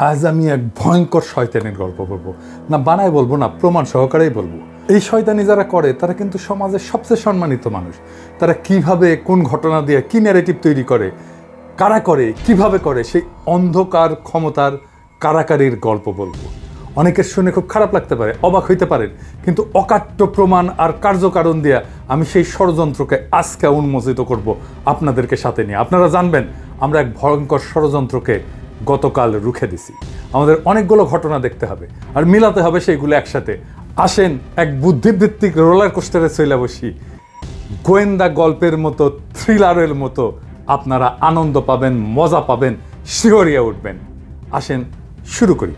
আজ আমি এক ভয়ঙ্কর শয়তানের গল্প বলবো, না বানায় বলবো না, প্রমাণ সহকারেই বলবো। এই শয়তানি যারা করে তারা কিন্তু সমাজের সবচেয়ে সম্মানিত মানুষ। তারা কিভাবে কোন ঘটনা দিয়ে কি ন্যারেটিভ তৈরি করে, কারা করে, কিভাবে করে, সেই অন্ধকার ক্ষমতার কারাকারির গল্প বলবো। অনেকের শুনে খুব খারাপ লাগতে পারে, অবাক হইতে পারেন, কিন্তু অকাট্য প্রমাণ আর কার্যকারণ দিয়া আমি সেই ষড়যন্ত্রকে আজকে উন্মোচিত করব আপনাদেরকে সাথে নিয়ে। আপনারা জানবেন আমরা এক ভয়ঙ্কর ষড়যন্ত্রকে গতকাল রুখে দিছি। আমাদের অনেকগুলো ঘটনা দেখতে হবে আর মিলাতে হবে সেইগুলো একসাথে। আসেন এক বুদ্ধিভিত্তিক রোলার কোস্টারে চলে বসি। গোয়েন্দা গল্পের মতো, থ্রিলারের মতো আপনারা আনন্দ পাবেন, মজা পাবেন, শিহরিয়া উঠবেন। আসেন শুরু করি।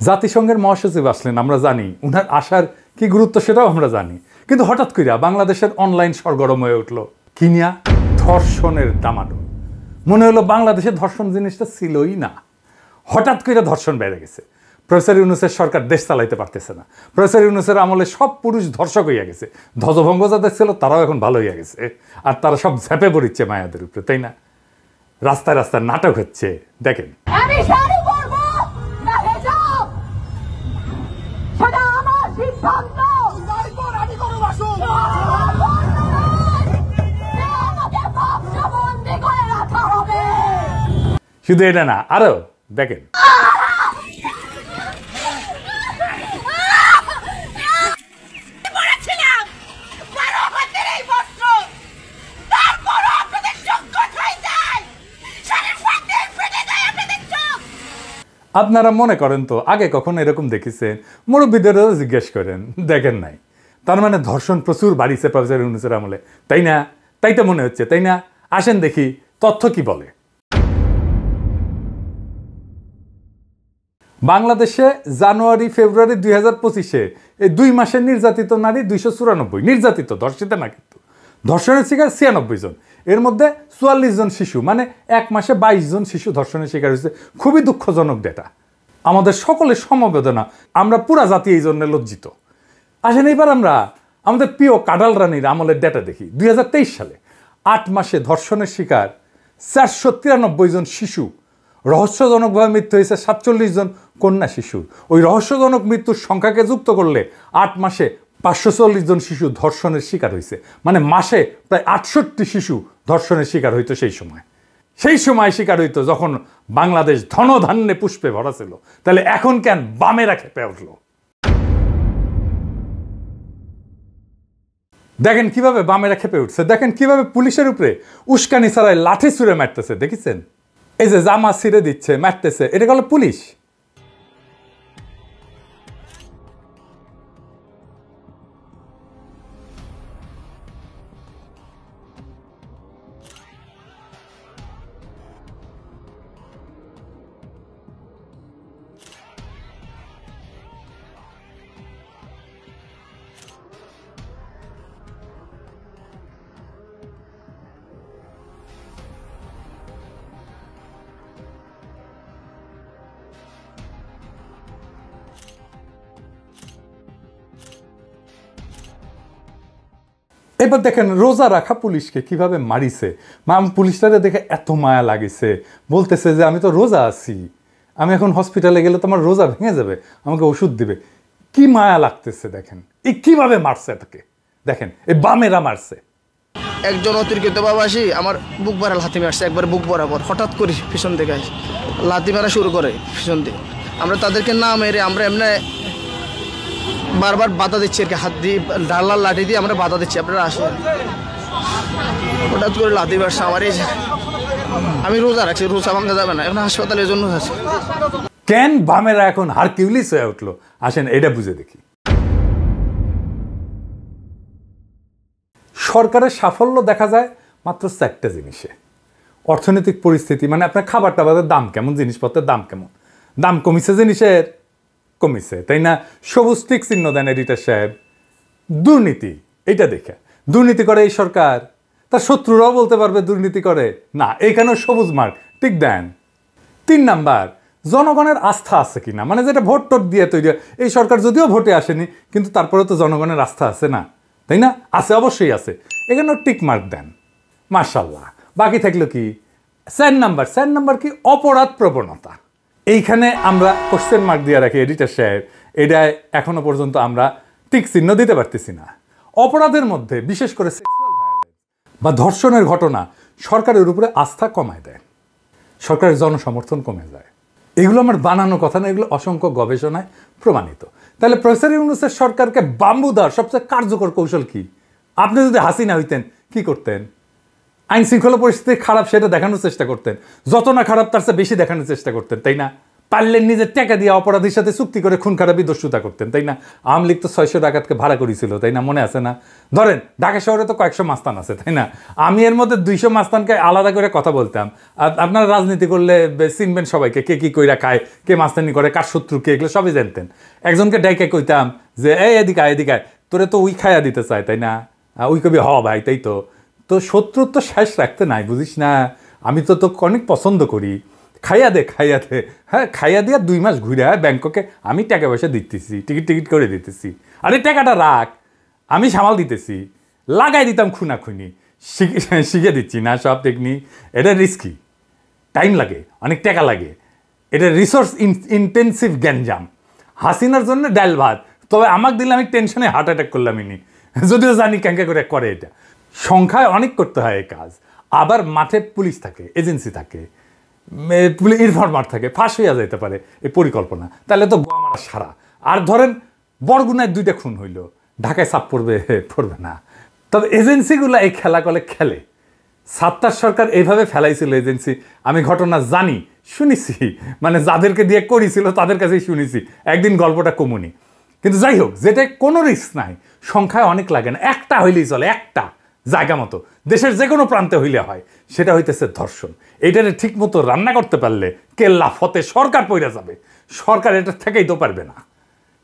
জাতিসংঘের মহাসচিব আসলেন, আমরা জানি উনার আসার কি গুরুত্ব সেটাও আমরা জানি, কিন্তু হঠাৎ কইরা বাংলাদেশের অনলাইন সরগরম হয়ে উঠলো কিনিয়া ধর্ষণের ডামাডোল। মনে হলো বাংলাদেশে ধর্ষণ জিনিসটা ছিলই না, হঠাৎ করে ধর্ষণ বেড়ে গেছে। প্রফেসর ইউনূসের সরকার দেশ চালাইতে পারতেছে না। প্রফেসর ইউনূসের আমলে সব পুরুষ ধর্ষক হইয়া গেছে, ধ্বজভঙ্গ যাদের ছিল তারাও এখন ভালো হইয়া গেছে, আর তারা সব ঝেপে পড়িচ্ছে মায়াদের উপরে, তাই না? রাস্তায় রাস্তায় নাটক হচ্ছে, দেখেন। শুধু এটা না, আরো দেখেন। আপনারা মনে করেন তো আগে কখন এরকম দেখেছেন? মুরব্বীদেরও জিজ্ঞেস করেন, দেখেন নাই। তার মানে ধর্ষণ প্রচুর বাড়িছে প্রফেসর ইউনূসের আমলে, তাই না? তাই তো মনে হচ্ছে, তাই না? আসেন দেখি তথ্য কি বলে। বাংলাদেশে জানুয়ারি ফেব্রুয়ারি 2025-এ এই 2 মাসের নির্যাতিত নারী 294, নির্যাতিত, ধর্ষিত না, কিন্তু ধর্ষণের শিকার 96 জন। এর মধ্যে 44 জন শিশু, মানে 1 মাসে 22 জন শিশু ধর্ষণের শিকার হয়েছে। খুবই দুঃখজনক ডেটা, আমাদের সকলের সমবেদনা। আমরা পুরা জাতি এই জন্য লজ্জিত। আসেন এইবার আমরা আমাদের প্রিয় কাডাল রানীর আমলের ডেটা দেখি। 2023 সালে 8 মাসে ধর্ষণের শিকার 493 জন শিশু, রহস্যজনকভাবে মৃত্যু হয়েছে 47 জন কন্যা শিশুর। ওই রহস্যজনক মৃত্যুর সংখ্যাকে যুক্ত করলে 8 মাসে 540 জন শিশু ধর্ষণের শিকার হয়েছে, মানে মাসে প্রায় 68 শিশু ধর্ষণের শিকার হইতো। সেই সময় শিকার হইতো যখন বাংলাদেশ ধনধান্যে পুষ্পে ভরা ছিল। তাহলে এখন কেন বামেরা খেপে উঠলো? দেখেন কিভাবে বামেরা খেপে উঠছে, দেখেন কিভাবে পুলিশের উপরে উস্কানি ছাড়াই লাঠি ছুঁড়ে মারতেছে। দেখেছেন? এই যে জামা ছিঁড়ে দিচ্ছে, মারতেছে, এটা হলো পুলিশ। এবার দেখেন রোজা রাখা পুলিশকে কিভাবে মারিছে। পুলিশটারে দেখে এত মায়া লাগিছে, বলতেছে যে আমি তো রোজা আছি, আমি এখন হসপিটালে গেলে তো আমার রোজা ভেঙে যাবে, আমাকে ওষুধ দিবে। কি মায়া লাগতেছে দেখেন, এই কিভাবে মারছে তাকে, দেখেন এই বামেরা মারছে। একজন অতিরিক্ত বাবাসী আমার বুক ভরা লাথি মারছে, একবার বুক বরাবর। হঠাৎ করে পিছন থেকে আসে লাথি মারা শুরু করে পিছন থেকে। আমরা তাদেরকে না মেরে আমরা এমনি বারবার বাধা দিচ্ছি আর কি, হাত দিয়ে ডালার লাঠি দিয়ে আমরা বাধা দিচ্ছি, আপনারা আসেন। হঠাৎ করে লাথি মারছে আমার। এই আমি রোজা রাখছি, রোজা ভাঙা যাবে না, এখন হাসপাতালের জন্য আছে। কেন বামেরা এখন হারকিউলিস হয়ে উঠলো? আসেন এটা বুঝে দেখি। সরকারের সাফল্য দেখা যায় মাত্র 4টা জিনিসে। অর্থনৈতিক পরিস্থিতি, মানে আপনার খাবার টাবারের দাম কেমন, জিনিসপত্রের দাম কেমন, দাম কমিছে জিনিসের, কমিছে, তাই না? সবুজ টিক চিহ্ন দেন এডিটর সাহেব। দুর্নীতি, এটা দেখে দুর্নীতি করে এই সরকার, তার শত্রুরাও বলতে পারবে দুর্নীতি করে না, এইখানেও সবুজ মার্ক টিক দেন। 3 নাম্বার, জনগণের আস্থা আছে কিনা, মানে যেটা ভোট টোট দিয়ে তৈরি। এই সরকার যদিও ভোটে আসেনি, কিন্তু তারপরে তো জনগণের আস্থা আছে না, তাই না? আছে, অবশ্যই আছে, এখানেও টিক মার্ক দেন, মাশাআল্লাহ। বাকি থাকলো কি, 4 নাম্বার কি অপরাধ প্রবণতা। এইখানে আমরা কোশ্চেন মার্ক দিয়ে রাখি এডিটর সাহেব, এটা এখনো পর্যন্ত আমরা টিক চিহ্ন দিতে পারতেছি না। অপরাধের মধ্যে বিশেষ করে সেক্সুয়াল ভায়োলেন্স বা ধর্ষণের ঘটনা সরকারের উপরে আস্থা কমায় দেয়, সরকারের জনসমর্থন কমে যায়। এগুলো আমার বানানো কথা না, এগুলো অসংখ্য গবেষণায় প্রমাণিত। তাহলে প্রফেসর ইউনূসের সরকারকে বাম্বু দেওয়ার সবচেয়ে কার্যকর কৌশল কি? আপনি যদি হাসিনা হইতেন কি করতেন? আইন শৃঙ্খলা পরিস্থিতি খারাপ সেটা দেখানোর চেষ্টা করতেন, যত না খারাপ তার চেয়ে বেশি দেখানোর চেষ্টা করতেন, তাই না? পারলেন নিজের টাকা দিয়ে অপরাধীর সাথে চুক্তি করে খুন খারাপি দস্যুতা করতেন, তাই না? আওয়ামী লীগ তো 600 ডাকাতকে ভাড়া করেছিল, তাই না? মনে আছে না? ধরেন ঢাকা শহরে তো কয়েকশো মাস্তান আছে, তাই না? আমি এর মধ্যে 200 মাস্তানকে আলাদা করে কথা বলতাম। আপনারা রাজনীতি করলে চিনবেন সবাইকে, কে কি কইরা খায়, কে মাস্তানি করে, কার শত্রু কে, এগুলো সবই জানতেন। একজনকে ডাইকে কইতাম যে এই এদিকে এদিকে তোরে তো উই খাইয়া দিতে চায়, তাই না? উই কবি হ ভাই, তাই তো। তো শত্রুর তো শেষ রাখতে নাই, বুঝিস না? আমি তো অনেক পছন্দ করি, খাইয়া দে। হ্যাঁ, খাইয়া দিয়া 2 মাস ঘুরে ব্যাংককে আমি টাকা পয়সা দিতেছি, টিকিট করে দিতেছি। আরে টাকাটা রাখ, আমি সামাল দিতেছি, লাগাই দিতাম খুনাখুনি, শিখে দিচ্ছি না সব টেকনিক। এটা রিস্কি, টাইম লাগে, অনেক টাকা লাগে, এটা রিসোর্স ইন্টেন্সিভ গ্যাঞ্জাম। হাসিনার জন্য ডাল ভাত, তবে আমাকে দিলে আমি টেনশনে হার্ট অ্যাটাক করলাম ইনি, যদিও জানি ক্যাঙ্কা করে করে। এটা সংখ্যায় অনেক করতে হয় এই কাজ। আবার মাঠে পুলিশ থাকে, এজেন্সি থাকে, ইনফরমার থাকে, ফাঁস হইয়া যাইতে পারে এই পরিকল্পনা। তাহলে তো গোয়ামারা সারা। আর ধরেন বরগুনায় 2টা খুন হইল, ঢাকায় চাপ পড়বে না। তবে এজেন্সিগুলো এই খেলা করে খেলে। সাত্তার সরকার এইভাবে ফেলাইছিল এজেন্সি, আমি ঘটনা জানি, শুনেছি, মানে যাদেরকে দিয়ে করেছিল তাদের কাছেই শুনেছি, একদিন গল্পটা কমুনি। কিন্তু যাই হোক, যেটা কোনো রিস্ক নাই, সংখ্যায় অনেক লাগে না, একটা হইলেই চলে, একটা জায়গা মতো দেশের যে কোনো প্রান্তে হইলে হয়, সেটা হইতেছে ধর্ষণ। এইটারে ঠিক মতো রান্না করতে পারলে কেল্লা ফতে সরকার পইরা যাবে। সরকার এটা থেকেই তো পারবে না।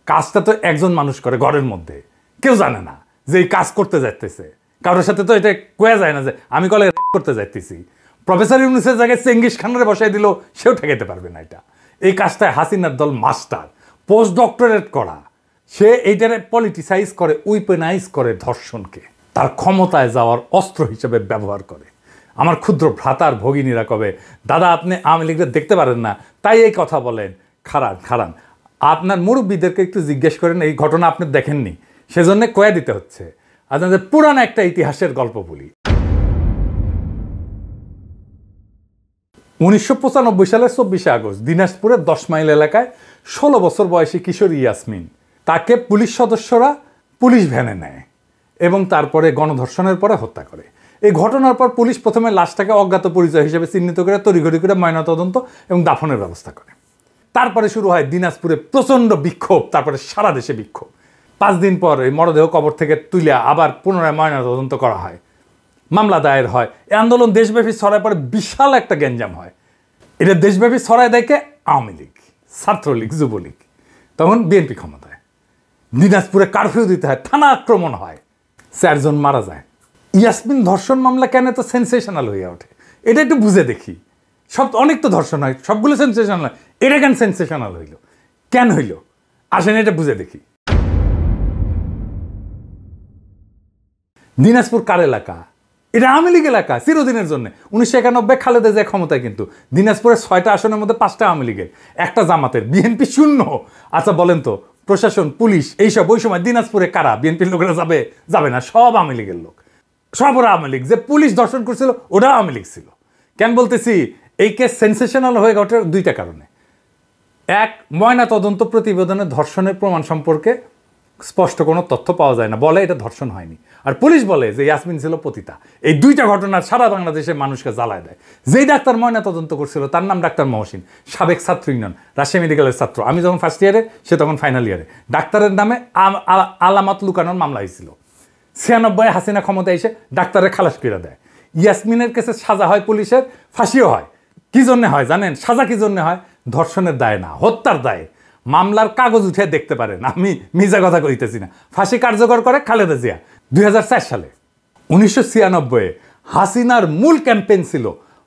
কাজটা তো একজন মানুষ করে ঘরের মধ্যে, কেউ জানে না যে এই কাজ করতে যাইতেছে। কারোর সাথে তো এটা কোয়া যায় না যে আমি কলে করতে যাইতেছি। প্রফেসর ইউনূসের জায়গায় চেঙ্গিস খানের বসাই দিল, সেও ঠেকাইতে পারবে না এটা। এই কাজটায় হাসিনার দল মাস্টার, পোস্ট ডক্টরেট করা। সে এইটারে পলিটিসাইজ করে, উইপেনাইজ করে, ধর্ষণকে তার ক্ষমতায় যাওয়ার অস্ত্র হিসেবে ব্যবহার করে। আমার ক্ষুদ্র ভ্রাতার ভগিনীরা কবে, দাদা আপনি আওয়ামী লীগের দেখতে পারেন না, তাই এই কথা বলেন। খারান আপনার মুরব্বীদেরকে একটু জিজ্ঞেস করেন, এই ঘটনা আপনি দেখেননি, সেজন্য কয়া দিতে হচ্ছে। আপনাদের পুরানো একটা ইতিহাসের গল্প বলি। 1995 সালের 24 আগস্ট দিনাজপুরের 10 মাইল এলাকায় 16 বছর বয়সী কিশোর ইয়াসমিন, তাকে পুলিশ সদস্যরা পুলিশ ভ্যানে নেয় এবং তারপরে গণধর্ষণের পরে হত্যা করে। এই ঘটনার পর পুলিশ প্রথমে লাশটাকে অজ্ঞাত পরিচয় হিসেবে চিহ্নিত করে তড়িঘড়ি করে ময়নাতদন্ত এবং দাফনের ব্যবস্থা করে। তারপরে শুরু হয় দিনাজপুরে প্রচণ্ড বিক্ষোভ, তারপরে সারা দেশে বিক্ষোভ। 5 দিন পর এই মরদেহ কবর থেকে তুলে আবার পুনরায় ময়নাতদন্ত করা হয়, মামলা দায়ের হয়। এই আন্দোলন দেশব্যাপী ছড়ায় পরে বিশাল একটা গ্যাঞ্জাম হয়। এটা দেশব্যাপী ছড়ায় দেখে আওয়ামী লীগ, ছাত্রলীগ, যুবলীগ, তখন বিএনপি ক্ষমতায়। দিনাজপুরে কারফিউ দিতে হয়, থানা আক্রমণ হয়, 4 জন মারা যায়। ইয়াসমিন ধর্ষণ মামলা কেন এত সেন্সেশনাল হয়ে ওঠে, এটা একটু বুঝে দেখি। অনেক তো ধর্ষণ হয়, সবগুলো সেন্সেশনাল হয়, এটা কেন সেন্সেশনাল হইল, কেন হইল, আসেন এটা বুঝে দেখি। দিনাজপুর কার এলাকা? এটা আওয়ামী লীগ এলাকা চিরদিনের জন্য। 1991 খালেদা জিয়া ক্ষমতায়, কিন্তু দিনাজপুরের 6টা আসনের মধ্যে 5টা আওয়ামী লীগের, একটা জামাতের, বিএনপি শূন্য। আচ্ছা বলেন তো, প্রশাসন, পুলিশ, এইসব ওই সময় দিনাজপুরে কারা? বিএনপির লোকেরা যাবে না, সব আওয়ামী লীগের লোক, সব ওরা আওয়ামী লীগ। যে পুলিশ ধর্ষণ করছিল ওরা আওয়ামী লীগ ছিল। কেন বলতেছি? এই কেস সেন্সেশনাল হয়ে ওঠার 2টা কারণে। এক, ময়না তদন্ত প্রতিবেদনে ধর্ষণের প্রমাণ সম্পর্কে স্পষ্ট কোনো তথ্য পাওয়া যায় না, বলে এটা ধর্ষণ হয়নি। আর পুলিশ বলে যে ইয়াসমিন ছিল পতিতা। এই 2টা ঘটনা সারা বাংলাদেশে মানুষকে জ্বালায় দেয়। যেই ডাক্তার ময়না তদন্ত করছিল তার নাম ডাক্তার মহসিন, সাবেক ছাত্র ইউনিয়ন, রাজশাহী মেডিকেলের ছাত্র। আমি যখন ফার্স্ট ইয়ারে, সে তখন ফাইনাল ইয়ারে। ডাক্তারের নামে আলামত লুকানোর মামলা হয়েছিল। 96 হাসিনা ক্ষমতা এসে ডাক্তারের খালাস করে দেয়। ইয়াসমিনের কাছে সাজা হয়, পুলিশের ফাঁসিও হয়। কি জন্যে হয় জানেন? সাজা কি জন্যে হয়? ধর্ষণের দায় না, হত্যার দায়ে। মামলার কাগজ উঠে দেখতে পারেন, আমি মিজা কথা কইতেছি না। ফাঁসি কার্যকর করে খালেদা জিয়া 2004 সালে। 1996 হাসিনার মূল ক্যাম্পেইন ছিল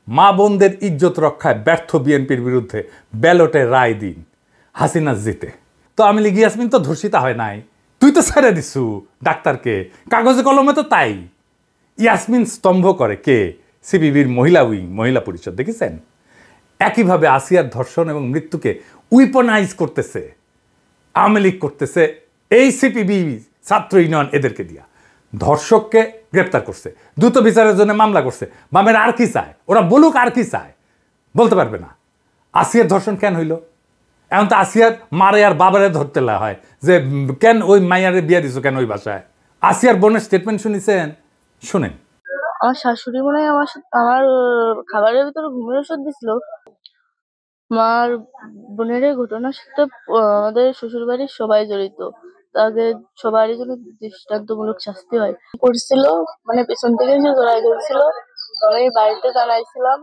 মা বোনদের ইজ্জত রক্ষায় ব্যর্থ বিএনপির বিরুদ্ধে ব্যালটে রায় দিন, হাসিনা জিতে। তো আওয়ামী লীগ ইয়াসমিন তো ধর্ষিতা হয় নাই, তুই তো ছেড়ে দিছু ডাক্তারকে, কাগজে কলমে তো তাই। ইয়াসমিন স্তম্ভ করে কে? সিপিবির মহিলা উইং, মহিলা পরিষদ, দেখেছেন? একইভাবে আসিয়ার ধর্ষণ এবং মৃত্যুকে উইপনাইজ করতেছে, আওয়ামী লীগ করতেছে, এই সিপিবি, ছাত্র ইউনিয়ন, এদেরকে দিয়া ধর্ষককে গ্রেপ্তার করছে, দ্রুত বিচারের জন্য মামলা করছে। বামের আর কি চায়? ওরা বলুক আর কি চায়, বলতে পারবে না। আসিয়ার ধর্ষণ কেন হইল? এখন তো আসিয়ার মারে আর বাবারে ধরতে হয় যে কেন ওই মাইয়ারে বিয়ে দিছো কেন ওই বাসায়। আসিয়ার বোনের স্টেটমেন্ট শুনেছেন? শুনেন। আমার শাশুড়ি মনে হয় আমার খাবারের ভিতরে ঘুমের ওষুধ দিছিল। আমার বোনের এই ঘটনার সাথে আমাদের শ্বশুর বাড়ির সবাই জড়িত, তাদের সবারই জন্য দৃষ্টান্তমূলক শাস্তি হয়। করছিল মানে পেছন থেকে এসে জড়াই ধরছিল। আমি বাড়িতে জানাইছিলাম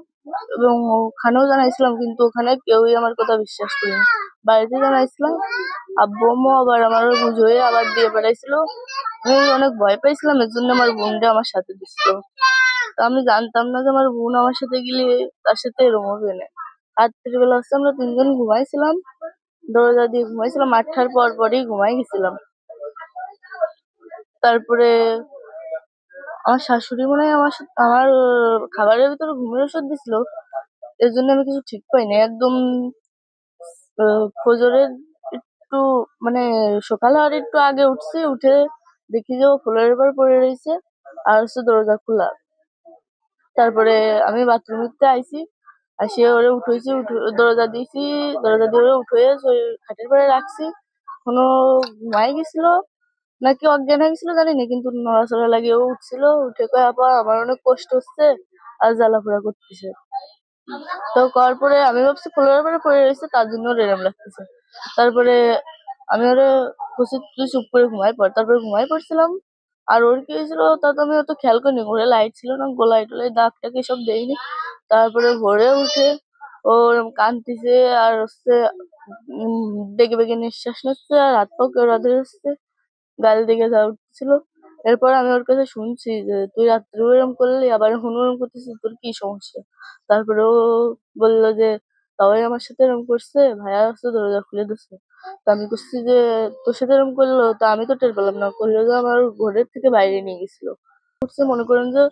এবং ওখানেও জানাইছিলাম, কিন্তু ওখানে কেউই আমার কথা বিশ্বাস করেনি। বাড়িতে জানাইছিলাম, আব্বু আম্মু আবার আমার বুঝ হয়ে আবার দিয়ে পাঠাইছিল। আমি অনেক ভয় পাইছিলাম, এর জন্য আমার বোনটা আমার সাথে দিচ্ছিল। আমি জানতাম না যে আমার বোন আমার সাথে গেলে তার সাথে এরকম হবে না। রাত্রিবেলা হচ্ছে আমরা তিনজন ঘুমাইছিলাম, দরজা দিয়ে ঘুমাইছিলাম, 8টার পরই ঘুমাই গেছিলাম। তারপরে আমার শাশুড়ি মনে হয় আমার খাবারের ভিতরে ঘুমের ওষুধ দিছিল, এর জন্য আমি কিছু ঠিক পাইনি। একদম ফজরের একটু মানে সকাল হওয়ার একটু আগে উঠছি, উঠে দেখি যে ও ফ্লোরের উপর পড়ে রয়েছে আর হচ্ছে দরজা খোলা। তারপরে আমি বাথরুমে আইছি, আসিয়ে ওরে উঠেছি, দরজা দিয়েছি, দরজা দিয়ে ওরে উঠে খাটের পরে রাখছি। কোনো ঘুমাই গেছিল নাকি অজ্ঞান হয়ে গেছিল জানি না, কিন্তু নড়াচড়া লাগিয়ে ও উঠছিল। উঠে কয়ে আপা আমার অনেক কষ্ট হচ্ছে আর জ্বালাফোড়া করতেছে। তো করার পরে আমি ভাবছি ফ্লোরের উপরে পড়ে রয়েছে, তার জন্য ওর এরম লাগতেছে। তারপরে আমি ওরে বসে তুই চুপ করে ঘুমাই পড়, তারপরে ঘুমাই পড়ছিলাম। আর ওর কি হয়েছিল তা তো আমি অত খেয়াল করিনি, ঘরে লাইট ছিল না, গোলায় টোলাই দাগ টাক এসব দেয়নি। তারপরে ভোরে উঠে ও কাঁদতেছে আর হচ্ছে বেগে বেগে নিঃশ্বাস নিচ্ছে আর হাত পা কেওড়া ধরে হচ্ছে, গাল দিকে যা উঠছিল। এরপর আমি ওর কাছে শুনছি যে তুই রাত্রে এরম করলি, আবার হুনুরম করতেছিস, তোর কি সমস্যা? তারপরে ও বললো যে সবাই আমার সাথে এরম করছে, ভাইয়া আসছে দরজা খুলে দিচ্ছে। তো আমি করছি যে তোর সাথে এরম করলো, তো আমি তো টের পেলাম না, করলো যে আমার ঘরের থেকে বাইরে নিয়ে গেছিল। মনে করেন যে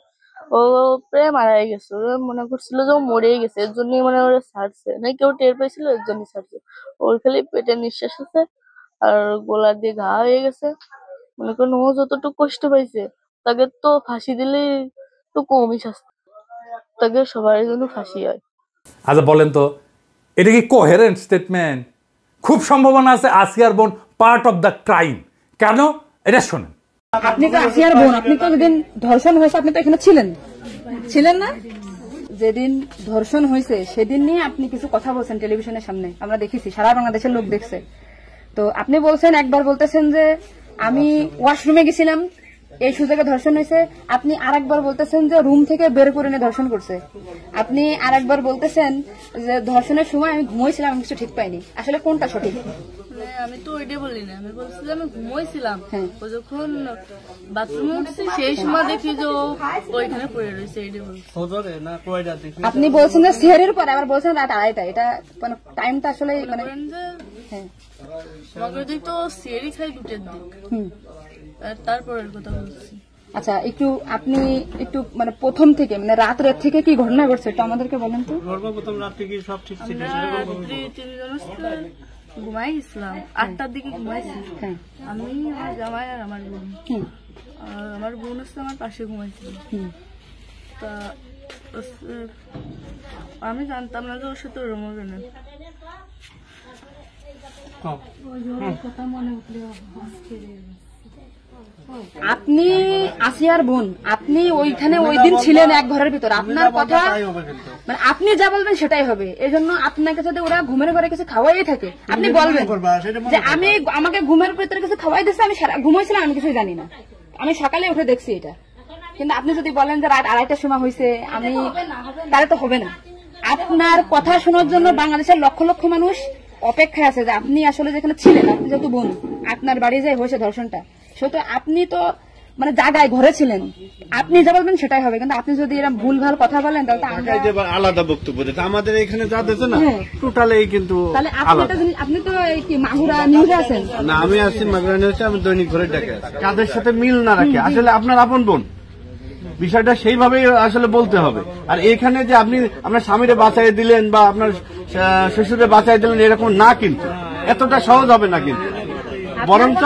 ও প্রায় মারাই গেছে, ওরা মনে করছিল যে ও মরেই গেছে, এর জন্যই মানে ওরা ছাড়ছে না, কেউ টের পেয়েছিল এর জন্যই ছাড়ছে। ওর খালি পেটে নিঃশ্বাস আছে আর গোলা দিয়ে ঘা হয়ে গেছে। মনে করেন ও যতটুকু কষ্ট পাইছে তাকে তো ফাঁসি দিলেই তো কমই শাস্তি, তাকে সবার জন্য ফাঁসি হয়। আচ্ছা বলেন তো, এটা কি কোহেরেন্ট স্টেটমেন্ট? খুব সম্ভাবনা আছে আসিয়ার বোন পার্ট অফ দ্য ক্রাইম। কেন? এটা শোনেন। আপনি তো আসিয়ার বোন, আপনি তো যেদিন ধর্ষণ হয়েছে আপনি তো এখানে ছিলেন না? যেদিন ধর্ষণ হয়েছে সেদিন নিয়ে আপনি কিছু কথা বলছেন টেলিভিশনের সামনে, আমরা দেখেছি, সারা বাংলাদেশের লোক দেখছে। তো আপনি বলছেন, একবার বলতেছেন যে আমি ওয়াশরুমে গেছিলাম, এই সুযোগে ধর্ষণ হয়েছে। আপনি আরেকবার বলতেছেন যে রুম থেকে বের করে নিয়ে ধর্ষণ করছে। আপনি আরেকবার বলতেছেন যে ধর্ষণের সময় আমি ঘুমোইছিলাম, আমি কিছু ঠিক পাইনি। আসলে কোনটা সঠিক? আমি তো ওইটাই বলি না, আমি বলছি যে আমি ঘুমোইছিলাম, ও যখন বাথরুমে উঠছে সেই সময় দেখি যে ওইখানে পড়ে রয়েছে, এইটাই বলছি। আপনি বলছেন যে সিহারের পরে, আবার বলছেন রাত 2:30টা, এটা মানে টাইমটা আসলে মানে মগরদিক তো সিহারি খাই 2টার দিক, তারপরের কথা বলছি। আচ্ছা, আপনি একটু মানে প্রথম থেকে মানে রাত থেকে কি ঘটনা ঘটছে একটু আমাদেরকে বলেন তো। সর্বপ্রথম রাত থেকে সব ঠিক ছিল, ঘুমাই গেছিলাম 8টার দিকে ঘুমাইছি। আমি, আমার জামাই আর আমার বোন, আমার বোন হচ্ছে আমার পাশে ঘুমাইছিল। তা আমি জানতাম না যে ওর সাথে ওরম হবে না। আপনি আসিয়ার বোন, আপনি ওইখানে ওই দিন ছিলেন এক ঘরের ভিতর, আপনার কথা মানে আপনি যা বলবেন সেটাই হবে। এই জন্য আপনাকে যদি ওরা ঘুমের ঘরে কিছু খাওয়াই থাকে আপনি বলবেন যে আমাকে ঘুমের ভিতরে কিছু খাওয়াই দিচ্ছে, আমি ঘুমাইছিলাম, আমি কিছু জানি না, আমি সকালে উঠে দেখছি এটা। কিন্তু আপনি যদি বলেন যে রাত 2:30টার সময় হয়েছে, আমি তাহলে তো হবে না। আপনার কথা শোনার জন্য বাংলাদেশের লক্ষ লক্ষ মানুষ অপেক্ষায় আছে যে আপনি আসলে যেখানে ছিলেন, আপনি যেহেতু বোন, আপনার বাড়ি যাই হয়েছে ধর্ষণটা, সেহেতু আপনি তো মানে জায়গায় ঘরে ছিলেন, আপনি যা বলবেন সেটাই হবে। কিন্তু আপনি যদি এরকম ভুলভাল কথা বলেন তাহলে আলাদা বক্তব্য দিতে আমাদের এখানে যা দিচ্ছে না টোটালি কিন্তু। তাহলে আপনি তো কি মাগুরা নিউজে আছেন? না, আমি আছি মাগুরা নিউজে, আমি দৈনিক ঘরে ডাকে আছি। কাদের সাথে মিল না রাখে আসলে আপনার আপন বোন বিষয়টা সেইভাবেই আসলে বলতে হবে। আর এখানে যে আপনি আপনার স্বামীরে বাঁচাই দিলেন বা আপনার শ্বশুরে বাঁচাই দিলেন এরকম না, কিন্তু এতটা সহজ হবে না। কিন্তু বরঞ্চ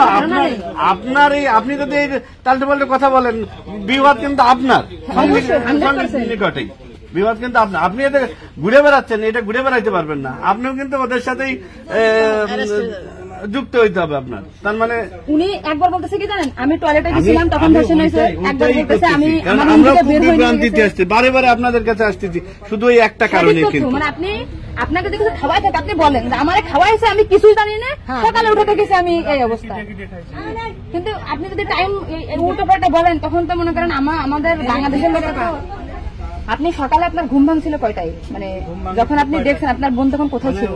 আপনার এই আপনি যদি এই তাল্টে পাল্টে কথা বলেন, বিবাদ কিন্তু আপনার নিকটেই, বিবাদ কিন্তু আপনার। আপনি এদের ঘুরে বেড়াচ্ছেন, এটা ঘুরে বেড়াইতে পারবেন না। আপনিও কিন্তু ওদের সাথেই যুক্ত হইতে হবে আপনার। তার মানে উনি একবার বলতেছে কি জানেন, আমি টয়লেটে গেছিলাম তখন ধর্ষণ হয়েছে, একবার বলতেছে আমি আমরা খুব বিভ্রান্তিতে আসছি, বারে বারে আপনাদের কাছে আসতেছি শুধু এই একটা কারণে। কিন্তু মানে আপনি আপনাকে যদি কিছু খাওয়াই থাকে আপনি বলেন যে আমারে খাওয়াইছে, আমি কিছুই জানি না, সকালে উঠে দেখেছি আমি এই অবস্থা। কিন্তু আপনি যদি টাইম উল্টো পাল্টা বলেন তখন তো মনে করেন আমাদের বাংলাদেশের লোকের তো। আপনি সকালে আপনার ঘুম ভাঙছিল কয়টায়, মানে যখন আপনি দেখছেন আপনার বোন তখন কোথায় ছিল?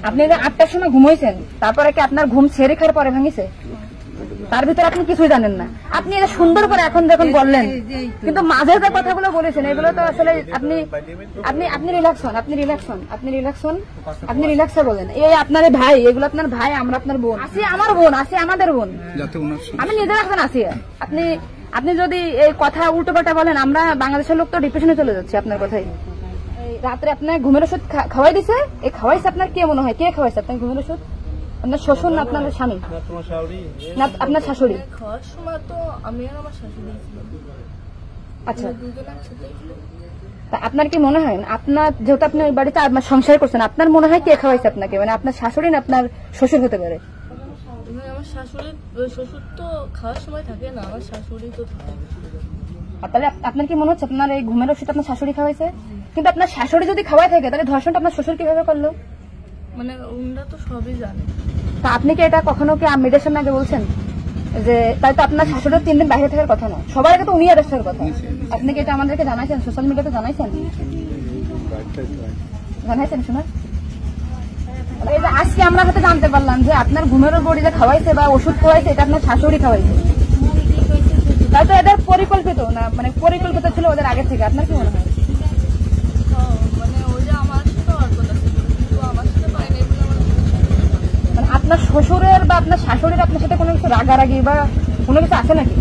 আপনি 8টার সময় ঘুমাইছেন, তারপরে কি আপনার ঘুম ছেড়ে খাওয়ার পরে ভাঙিছে? তার ভিতরে আপনি কিছুই জানেন না। আপনি এটা সুন্দর করে এখন যখন বললেন, কিন্তু মাঝে যে কথাগুলো বলেছেন এগুলো তো আসলে আপনি রিল্যাক্স হন, আপনি রিল্যাক্সে বলেন। এই আপনার ভাই, এগুলো আপনার ভাই, আমরা আপনার বোন, আসি আমার বোন, আসি আমাদের বোন, আমি নিজের এখন আসি। আপনি যদি এই কথা উল্টো পাল্টা বলেন, আমরা বাংলাদেশের লোক তো ডিপ্রেশনে চলে যাচ্ছে আপনার কথাই। রাত্রে আপনার ঘুমের ওষুধ খাওয়াই দিছে, এই খাওয়াইছে আপনার কে মনে হয়, কে খাওয়াইছে আপনার ঘুমের ওষুধ? আপনার শ্বশুর না আপনার স্বামী না আপনার শাশুড়ি? খাওয়ার সময় তো আমি আর আমার শাশুড়ি ছিলাম। আচ্ছা, আপনার কি মনে হয় আপনার, যেহেতু আপনি ওই বাড়িতে আপনার সংসার করছেন, আপনার মনে হয় কে খাওয়াইছে আপনাকে? মানে আপনার শাশুড়ি না আপনার শ্বশুর হতে পারে? আমার শাশুড়ি, শ্বশুর তো খাওয়ার সময় থাকে না, আমার শাশুড়ি তো থাকে। তাহলে আপনার কি মনে হচ্ছে আপনার এই ঘুমের ওষুধ আপনার শাশুড়ি খাওয়াইছে? কিন্তু আপনার শাশুড়ি যদি খাওয়াই থাকে তাহলে ধর্ষণটা আপনার শ্বশুর কিভাবে করলো? মানে ওনারা তো সবই জানে। তা আপনি কি এটা কখনো কি মেয়েদের সামনে আগে বলছেন যে তাই তো আপনার শাশুড়ির 3 দিন বাইরে থাকার কথা না, সবার আগে তো উনি অ্যারেস্ট হওয়ার কথা? আপনি কি এটা আমাদেরকে জানাইছেন, সোশ্যাল মিডিয়াতে জানাইছেন? শোনা, এই যে আজকে আমরা হয়তো জানতে পারলাম যে আপনার ঘুমের বড়ি যে খাওয়াইছে বা ওষুধ খাওয়াইছে এটা আপনার শাশুড়ি খাওয়াইছে, তাই তো এদের পরিকল্পিত না, মানে পরিকল্পিত ছিল ওদের আগে থেকে। আপনার কি মনে হয়? মানে ওই যে আমার সাথে আর কথা ছিল, কিন্তু আমার সাথে পাইনি বলে মানে আপনার শ্বশুরের বা আপনার শাশুড়ির আপনার সাথে কোনো কিছু রাগারাগি বা কোনো কিছু আছে নাকি?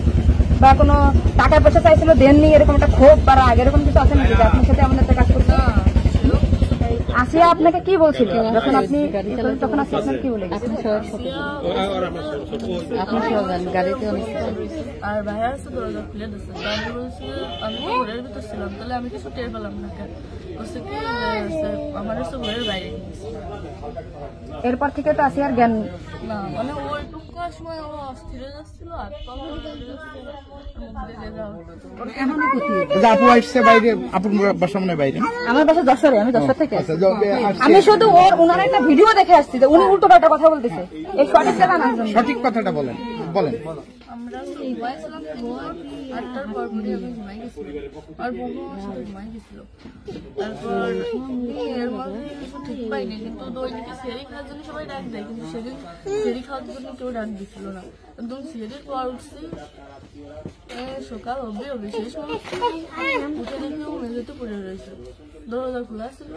বা কোনো টাকা পয়সা চাইছিল দেননি, এরকম একটা ক্ষোভ বা রাগ এরকম কিছু আছে নাকি যে আপনার সাথে আমাদের একটা কাজ করতে? আসিয়া আপনাকে কি বলছিল যখন আপনি তখন আসিয়া আপনার কি বলে গেছে? আর ভাইয়া আছে দরজা খুলে দিচ্ছে, আমি বলছি আমি তো ঘরের ভিতর ছিলাম, তাহলে আমি কিছু টের পেলাম না। কেন বলছে কি আমার হচ্ছে ঘরের বাইরে গেছে। এরপর থেকে তো আসিয়ার জ্ঞান না, মানে ওইটুকু সময় ও অস্থির হয়ে যাচ্ছিল, আর আমার বাসা যশোরে, আমি যশোর থেকে। আমি শুধু ওনার একটা ভিডিও দেখে আসছি যে উনি উল্টো পাল্টা কথা বলতেছে, এই সঠিক কথাটা বলেন। আমরা ঘুমাইছিলাম, 8টার পর পরে আমি ঘুমাই গেছিলাম, আর বউ আমার সাথে ঘুমাই গেছিল। তারপর এর মধ্যে কিছু ঠিক পাইনি, কিন্তু দৈনিকে সেরি খাওয়ার জন্য সবাই ডাক দেয়, কিন্তু সেদিন সেরি খাওয়ার জন্য কেউ ডাক দিচ্ছিল না। একদম সেরির পর উঠছি, সকাল হবে সেই সময় উঠে দেখি ও মেঝেতে পড়ে রয়েছে, দরজা খোলা ছিল।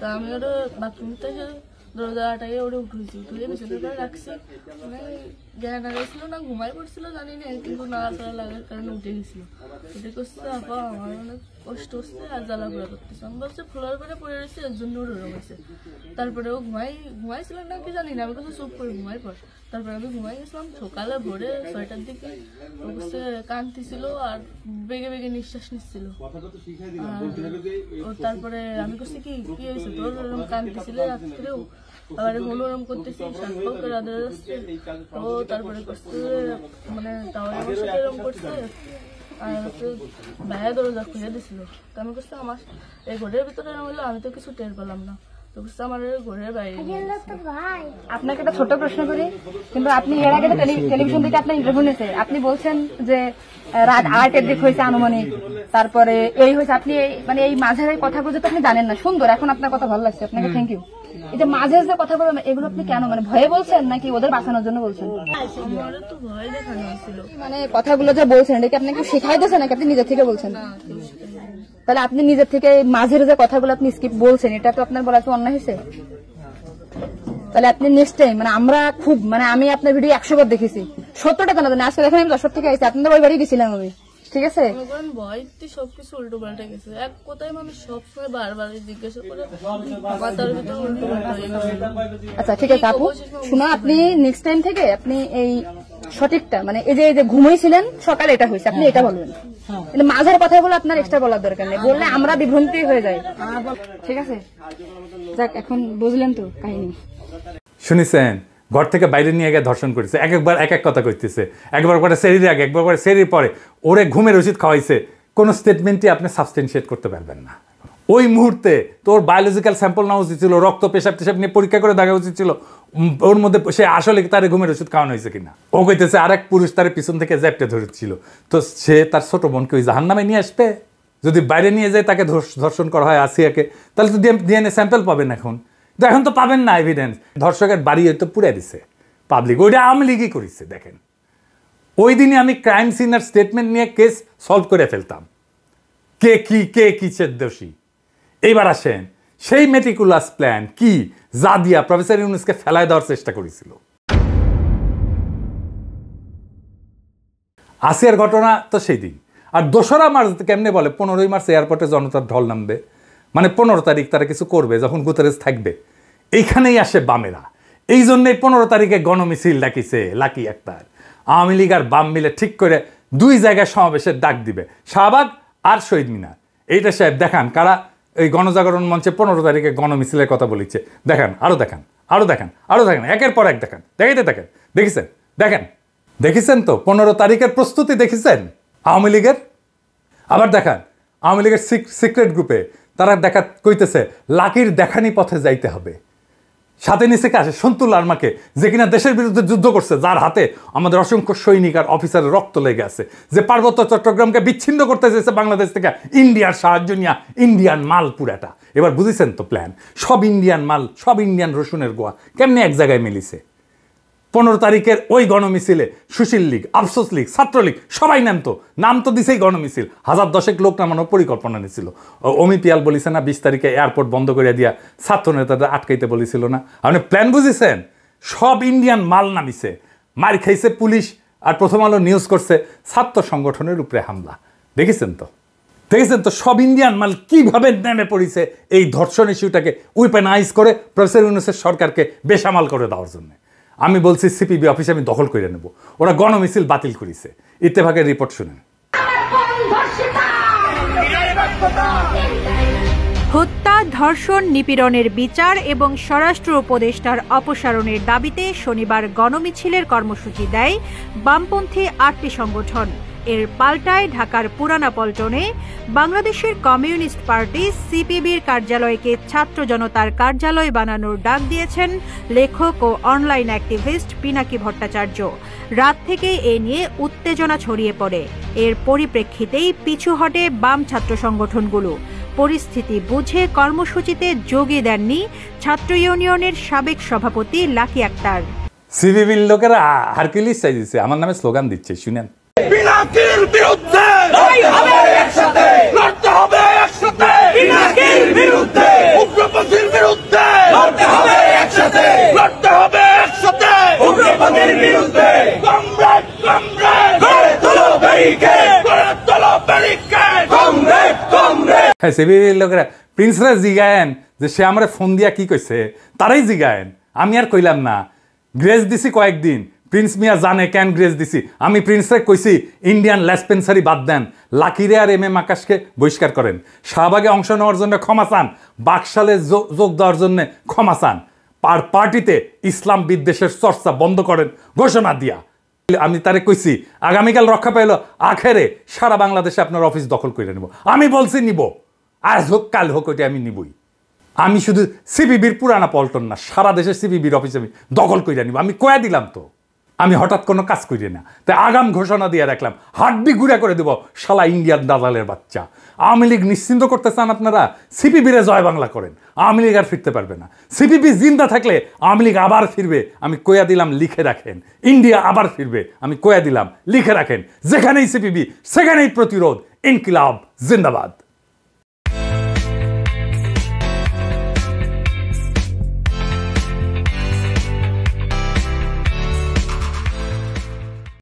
তা আমি ওটা বাথরুম থেকে দরজাটাকে ওটা উঠেছি, উঠে বিছানাটা রাখছি, মানে জ্ঞান হারাইছিল না ঘুমাই পড়ছিল জানি না, কিন্তু নাড়াচাড়া লাগার কারণে উঠে গেছিল। উঠে করছে আপা আমার অনেক কষ্ট হচ্ছে আর জ্বালা ঘোরা করতেছে, আমি ভাবছি ফ্লোর করে পড়ে রয়েছে এর জন্য ওরম হয়েছে। তারপরে ও ঘুমাইছিল না কি জানি না, আমি কাছে চুপ করে ঘুমাই পর। তারপরে আমি ঘুমাই গেছিলাম, সকালে ভোরে 6টার দিকে ও কাছে কাঁদতেছিল আর বেগে বেগে নিঃশ্বাস নিচ্ছিল। তারপরে আমি করছি কি হয়েছে তোর, ওরম কাঁদতেছিল রাত্রেও, আবার হলো ওরম করতেছি, সাতপাও করে আদর যাচ্ছে। ও তারপরে করছে মানে তাও আমার সাথে এরম করছে, আর হচ্ছে ভাইয়া দরজা খুলে দিছিল। তো আমি করছি আমার এই ঘরের ভিতরে হইলো, আমি তো কিছু টের পেলাম না, তো করছে আমার ঘরের বাইরে। আপনাকে একটা ছোট প্রশ্ন করি, কিন্তু আপনি এর আগে টেলিভিশন থেকে আপনার ইন্টারভিউ নিয়েছে, আপনি বলছেন যে রাত 8-এর দিক হয়েছে আনুমানিক, তারপরে এই হয়েছে, আপনি মানে এই মাঝের এই কথাগুলো তো আপনি জানেন না। সুন্দর, এখন আপনার কথা ভালো লাগছে, আপনাকে থ্যাংক ইউ। এই যে মাঝে যে কথা বলবেন এগুলো আপনি কেন, মানে ভয়ে বলছেন নাকি ওদের বাঁচানোর জন্য বলছেন? মানে কথাগুলো যে বলছেন এটা কি আপনাকে শেখাই দিয়েছে নাকি আপনি নিজের থেকে বলছেন? তাহলে আপনি নিজের থেকে মাঝের যে কথাগুলো আপনি স্কিপ বলছেন, এটা তো আপনার বলা কি অন্যায় হয়েছে? তাহলে আপনি নেক্সট টাইম, মানে আমরা খুব, মানে আমি আপনার ভিডিও 100 বার দেখেছি, 70টা তো না, আজকে দেখেন আমি 10 থেকে আইছি, আপনাদের ওই বাড়ি গেছিলাম আমি, ঠিক আছে? ভয়তে সবকিছু উল্টো পাল্টা গেছে, এক কথায় মানুষ সবসময় বারবার জিজ্ঞাসা করে মাথার ভিতরে উল্টো পাল্টা হয়ে গেছে। আচ্ছা ঠিক আছে আপু, শোনো, আপনি নেক্সট টাইম থেকে আপনি এই সঠিকটা, মানে এই যে ঘুমাইছিলেন সকালে এটা হয়েছে, আপনি এটা বলবেন। কিন্তু মাঝের কথাগুলো আপনার এক্সট্রা বলার দরকার নেই, বললে আমরা বিভ্রান্তি হয়ে যাই, ঠিক আছে? যাক, এখন বুঝলেন তো কাহিনী। শুনেছেন, ঘর থেকে বাইরে নিয়ে গিয়ে ধর্ষণ করেছে, একবার এক এক কথা কইতেছে, একবার করে সেরির আগে, একবার করে সেরির পরে, ওরে ঘুমের ওষুধ খাওয়াইছে। কোনো স্টেটমেন্টই আপনি সাবস্টেন্সিয়েট করতে পারবেন না। ওই মুহূর্তে তোর বায়োলজিক্যাল স্যাম্পল নেওয়া উচিত ছিল, রক্ত পেশাব টেশাব নিয়ে পরীক্ষা করে দেখা উচিত ছিল ওর মধ্যে সে আসলে তার ঘুমের ওষুধ খাওয়ানো হয়েছে কিনা। ও কইতেছে আরেক পুরুষ তার পিছন থেকে জ্যাপটে ধরেছিল, তো সে তার ছোট বোনকে ওই জাহান্নামে নিয়ে আসবে। যদি বাইরে নিয়ে যায় তাকে ধর্ষণ করা হয় আসিয়াকে, তাহলে তো ডিএনএ স্যাম্পল পাবেন এখন, তো এখন তো পাবেন না এভিডেন্স। ধর্ষকের বাড়ি হয়তো পুড়ে দিছে পাবলিক, ওইটা আওয়ামী লীগই করেছে। দেখেন, ওই দিনে আমি ক্রাইম সিনার স্টেটমেন্ট নিয়ে কেস সলভ করে ফেলতাম, কে কিসের দোষী। এইবার আসেন, সেই মেটিকুলাস প্ল্যান কি যা দিয়া প্রফেসর ইউনূসকে ফেলায় দেওয়ার চেষ্টা করেছিল। আসিয়ার ঘটনা তো সেই দিন। আর 2রা মার্চ কেমনে বলে 15ই মার্চ এয়ারপোর্টে জনতার ঢল নামবে, মানে 15 তারিখ তারা কিছু করবে যখন গুতেরেস থাকবে। এইখানেই আসে বামেরা, এই জন্যই 15 তারিখে গণমিছিল ডাকিছে লাকি আক্তার। আওয়ামী লীগ আর বাম মিলে ঠিক করে 2 জায়গায় সমাবেশের ডাক দিবে, শাহবাগ আর শহীদ মিনার। এইটা সাহেব দেখান কারা এই গণজাগরণ মঞ্চে 15 তারিখে গণমিছিলের কথা বলেছে। দেখান, আরো দেখান, আরো দেখান, আরো দেখান, একের পর এক দেখান, দেখাইতে থাকেন। দেখেছেন, দেখেন, দেখেছেন তো 15 তারিখের প্রস্তুতি দেখেছেন আওয়ামী লীগের। আবার দেখান আওয়ামী লীগের সিক্রেট গ্রুপে তারা দেখা কইতেছে লাকির দেখানি পথে যাইতে হবে। সাথে নিচে আসে সন্তুল আর্মাকে, যে কিনা দেশের বিরুদ্ধে যুদ্ধ করছে, যার হাতে আমাদের অসংখ্য সৈনিক আর অফিসারের রক্ত লেগে আছে, যে পার্বত্য চট্টগ্রামকে বিচ্ছিন্ন করতে চেয়েছে বাংলাদেশ থেকে ইন্ডিয়ার সাহায্য নিয়ে, ইন্ডিয়ান মাল পুরাটা। এবার বুঝেছেন তো প্ল্যান, সব ইন্ডিয়ান মাল, সব ইন্ডিয়ান রসুনের গোয়া কেমনি এক জায়গায় মিলিছে। 15 তারিখের ওই গণমিছিলে সুশীল লীগ, আফসোস লীগ, ছাত্রলীগ সবাই নাম তো দিছেই গণমিছিল, 1010 লোক নামানোর পরিকল্পনা নিয়েছিল। অমি পিয়াল বলেছে না 20 তারিখে এয়ারপোর্ট বন্ধ করে দিয়া ছাত্র নেতাদের আটকাইতে বলেছিল না। আপনি প্ল্যান বুঝেছেন, সব ইন্ডিয়ান মাল নামিছে, মার খাইছে পুলিশ। আর প্রথম আলো নিউজ করছে ছাত্র সংগঠনের উপরে হামলা। দেখেছেন তো, দেখেছেন তো সব ইন্ডিয়ান মাল কিভাবে নেমে পড়েছে এই ধর্ষণ ইস্যুটাকে উইপেনাইজ করে প্রফেসর ইউনূসের সরকারকে বেসামাল করে দেওয়ার জন্য। আমি বলছি সিপিবি অফিসে আমি দখল করে নেব, ওরা গণমিছিল বাতিল করেছে। ইত্তেফাকের রিপোর্ট শুনেন। হত্যা, ধর্ষণ, নিপীড়নের বিচার এবং স্বরাষ্ট্র উপদেষ্টার অপসারণের দাবিতে শনিবার গণমিছিলের কর্মসূচি দেয় বামপন্থী 8টি সংগঠন। এর পাল্টায় ঢাকার পুরানা পল্টনে বাংলাদেশের কমিউনিস্ট পার্টি সিপিবির কার্যালয়কে ছাত্র জনতার কার্যালয় বানানোর ডাক দিয়েছেন লেখক ও অনলাইন অ্যাক্টিভিস্ট পিনাকি ভট্টাচার্য। রাত থেকেই এ নিয়ে উত্তেজনা ছড়িয়ে পড়ে। এর পরিপ্রেক্ষিতেই পিছু হটে বাম ছাত্র সংগঠনগুলো। পরিস্থিতি বুঝে কর্মসূচিতে যোগই দেননি ছাত্র ইউনিয়নের সাবেক সভাপতি লাকি আক্তার। সিপিবির লোকেরা হারকিউলিস চাইছে, আমার নামে স্লোগান দিচ্ছে, শুনেন। পিনাকির বিরুদ্ধে লড়তে হবে একসাথে, লড়তে হবে একসাথে। পিনাকির বিরুদ্ধে, উগ্রপন্থীর বিরুদ্ধে লড়তে হবে একসাথে, লড়তে হবে একসাথে। উগ্রপন্থীর বিরুদ্ধে কমরেড, কমরেড গড়ে তোলো ব্যারিকেড, গড়ে তোলো ব্যারিকেড, কমরেড, কমরেড। হ্যাঁ, সিপিবির লোকেরা প্রিন্সরা জিগায়েন যে সে আমার ফোন দিয়া কি কইছে, তারাই জিগায়েন, আমি আর কইলাম না। গ্রেস দিছি কয়েকদিন, প্রিন্স মিয়া জানে কেন গ্রেস দিছি। আমি প্রিন্সরে কইছি ইন্ডিয়ান লেসপেন্সারি বাদ দেন, লাকিরে আর MM আকাশকে বহিষ্কার করেন, শাহবাগে অংশ নেওয়ার জন্য ক্ষমা চান, বাকশালে যোগ দেওয়ার জন্য ক্ষমা চান, পার্টিতে ইসলাম বিদ্বেষের চর্চা বন্ধ করেন ঘোষণা দিয়া। আমি তারে কইছি আগামীকাল রক্ষা পাইল আখেরে সারা বাংলাদেশে আপনার অফিস দখল করে নেব। আমি বলছি নিব, আজ হোক কাল হোক, ওইটা আমি নিবই। আমি শুধু সিপিবির পুরানা পল্টন না, সারা দেশের সিপিবির অফিস আমি দখল করে নিব। আমি কয়া দিলাম তো, আমি হঠাৎ কোনো কাজ করি না, তাই আগাম ঘোষণা দিয়ে রাখলাম, হাড্ডি গুঁড়া করে দেব শালা ইন্ডিয়ান দালালের বাচ্চা। আওয়ামী লীগ নিশ্চিন্ত করতে চান আপনারা, সিপিবিরে জয় বাংলা করেন, আওয়ামী লীগ আর ফিরতে পারবে না। সিপিবি জিন্দা থাকলে আওয়ামী লীগ আবার ফিরবে, আমি কয়া দিলাম, লিখে রাখেন। ইন্ডিয়া আবার ফিরবে, আমি কয়া দিলাম, লিখে রাখেন। যেখানেই সিপিবি সেখানেই প্রতিরোধ। ইনকিলাব জিন্দাবাদ।